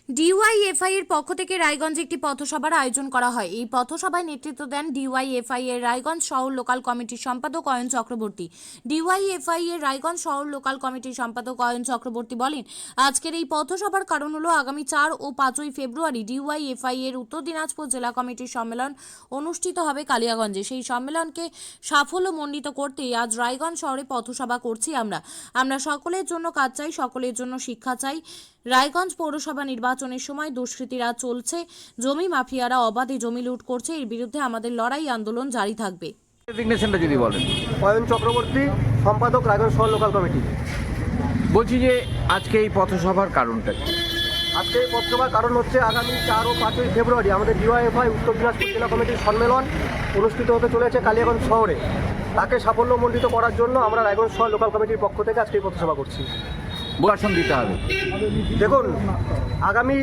DYFI এর পক্ষ থেকে রায়গঞ্জে একটি পথসভার আয়োজন করা হয়। এই পথসভায় নেতৃত্ব দেন ডিওয়াইএফআই এর রায়গঞ্জ শহর লোকাল কমিটির সম্পাদক অয়ন চক্রবর্তী। ডিওয়াইএফআই এর রায়গঞ্জ শহর লোকাল কমিটির সম্পাদক অয়ন চক্রবর্তী বলেন, আজকের এই পথসভার কারণ হলো আগামী 4 ও 5ই ফেব্রুয়ারি ডিওয়াইএফআই এর উত্তর দিনাজপুর জেলা কমিটির সম্মেলন অনুষ্ঠিত হবে কালিয়াগঞ্জে। সেই সম্মেলনকে সাফল্যমণ্ডিত করতে আজ রায়গঞ্জ শহরে পথসভা করছি। আমরা সকলের জন্য কাজ চাই, সকলের জন্য শিক্ষা চাই। রায়গঞ্জ পৌরসভা নির্বাচনের সময় দুষ্কৃতীরা চলছে, জমি মাফিয়ারা অবাধে জমি লুট করছে, এর বিরুদ্ধে আমাদের লড়াই আন্দোলন জারি থাকবে। ডেজিগনেশনটা যদি বলেন। অয়ন চক্রবর্তী, সম্পাদক রায়গঞ্জ শহর লোকাল কমিটি। বলছি যে আজকে এই পথসভার কারণটা কি? আজকে এই পথসভার কারণ হচ্ছে আগামী 4 ও 5ই ফেব্রুয়ারি আমাদের ডিওয়াইএফআই উত্তর দিনাজপুর জেলা কমিটির সম্মেলন অনুষ্ঠিত হতে চলেছে কালিয়াগঞ্জ শহরে। তাকে সাফল্যমণ্ডিত করার জন্য আমরা রায়গঞ্জ শহর লোকাল কমিটির পক্ষ থেকে আজকে এই পথসভা করছি। ভাষণ দিতে হবে। দেখুন, আগামী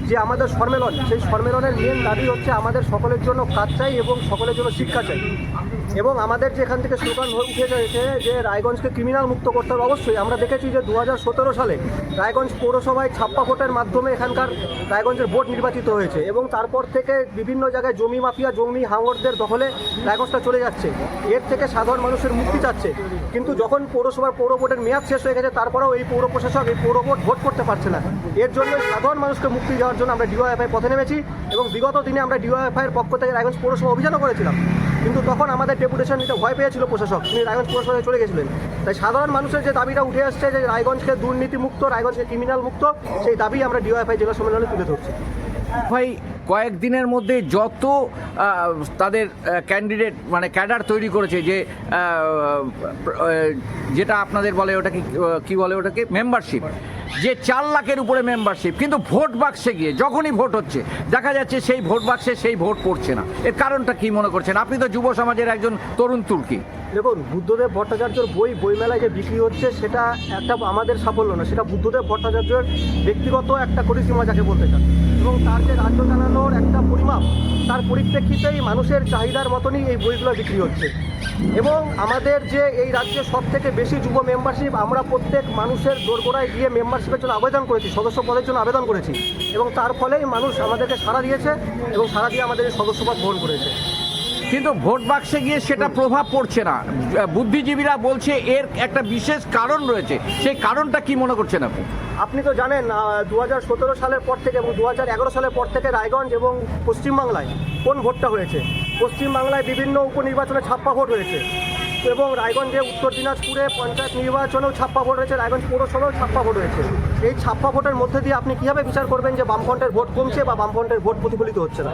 যে আমাদের সম্মেলন, সেই সম্মেলনের মেন দাবি হচ্ছে আমাদের সকলের জন্য কাজ চাই এবং সকলের জন্য শিক্ষা চাই। এবং আমাদের যে এখান থেকে স্লোগান উঠে যাচ্ছে যে রায়গঞ্জকে ক্রিমিনাল মুক্ত করতে হবে। অবশ্যই আমরা দেখেছি যে 2017 সালে রায়গঞ্জ পৌরসভায় ছাপ্পা ভোটের মাধ্যমে এখানকার রায়গঞ্জের ভোট নির্বাচিত হয়েছে এবং তারপর থেকে বিভিন্ন জায়গায় জমি মাফিয়া, জমি হাঙরদের দখলে রায়গঞ্জটা চলে যাচ্ছে। এর থেকে সাধারণ মানুষের মুক্তি চাচ্ছে। কিন্তু যখন পৌরসভার পৌর ভোটের মেয়াদ শেষ হয়ে গেছে, তারপরেও এই পৌর প্রশাসক এই পৌর ভোট করতে পারছে না। এর জন্য সাধারণ মানুষকে মুক্তি দেওয়ার জন্য আমরা ডিওয়াইএফআই পথে নেমেছি এবং বিগত দিনে আমরা ডিওয়াইএফআই এর পক্ষ থেকে রায়গঞ্জ পৌরসভা অভিযানও করেছিলাম। কিন্তু তখন আমাদের ডেপুটেশন নিতে ভয় পেয়েছিল প্রশাসক, তিনি রায়গঞ্জ পৌরসভায় চলে গেছিলেন। তাই সাধারণ মানুষের যে দাবিটা উঠে আসছে যে রায়গঞ্জকে দুর্নীতিমুক্ত, রায়গঞ্জকে ক্রিমিনাল মুক্ত, সেই দাবি আমরা ডিওয়াইএফআই জেলা সম্মেলনে তুলে ধরছি। ভাই, কয়েকদিনের মধ্যে যত তাদের ক্যান্ডিডেট মানে ক্যাডার তৈরি করেছে, যে যেটা আপনাদের বলে ওটাকে কি বলে, ওটাকে মেম্বারশিপ, যে 4 লাখের উপরে মেম্বারশিপ, কিন্তু ভোট বাক্সে গিয়ে যখনই ভোট হচ্ছে দেখা যাচ্ছে সেই ভোট বাক্সে সেই ভোট পড়ছে না। এর কারণটা কি মনে করছেন? আপনি তো যুব সমাজের একজন তরুণ তুর্কি। দেখুন, বুদ্ধদেব ভট্টাচার্যের বইমেলায় যে বিক্রি হচ্ছে সেটা একটা আমাদের সাফল্য না, সেটা বুদ্ধদেব ভট্টাচার্যের ব্যক্তিগত একটা করিসীমা যাকে বলতে চান, এবং তার যে রাজ্য চালানোর একটা পরিমাপ, তার পরিপ্রেক্ষিতেই মানুষের চাহিদার মতনই এই বইগুলো বিক্রি হচ্ছে। এবং আমাদের যে এই রাজ্যে সবথেকে বেশি যুব মেম্বারশিপ, আমরা প্রত্যেক মানুষের দোরগোড়ায় গিয়ে মেম্বারশিপের জন্য আবেদন করেছি, সদস্য পদের জন্য আবেদন করেছি, এবং তার ফলেই মানুষ আমাদেরকে সাড়া দিয়েছে এবং সাড়া দিয়ে আমাদের সদস্যপদ গ্রহণ করেছে। কিন্তু ভোট বাক্সে গিয়ে সেটা প্রভাব পড়ছে না। বুদ্ধিজীবীরা বলছে এর একটা বিশেষ কারণ রয়েছে, সেই কারণটা কি মনে করছেন আপনি? আপনি তো জানেন 2017 সালের পর থেকে এবং 2011 সালের পর থেকে রায়গঞ্জ এবং পশ্চিমবাংলায় কোন ভোটটা হয়েছে। পশ্চিমবাংলায় বিভিন্ন উপনির্বাচনে ছাপ্পা ভোট হয়েছে এবং রায়গঞ্জে উত্তর দিনাজপুরে পঞ্চায়েত নির্বাচনেও ছাপ্পা ভোট হয়েছে, রায়গঞ্জ পৌরসভাও ছাপ্পা ভোট হয়েছে। এই ছাপ্পা ভোটের মধ্যে দিয়ে আপনি কীভাবে বিচার করবেন যে বামফ্রন্টের ভোট কমছে বা বামফ্রন্টের ভোট প্রতিফলিত হচ্ছে না?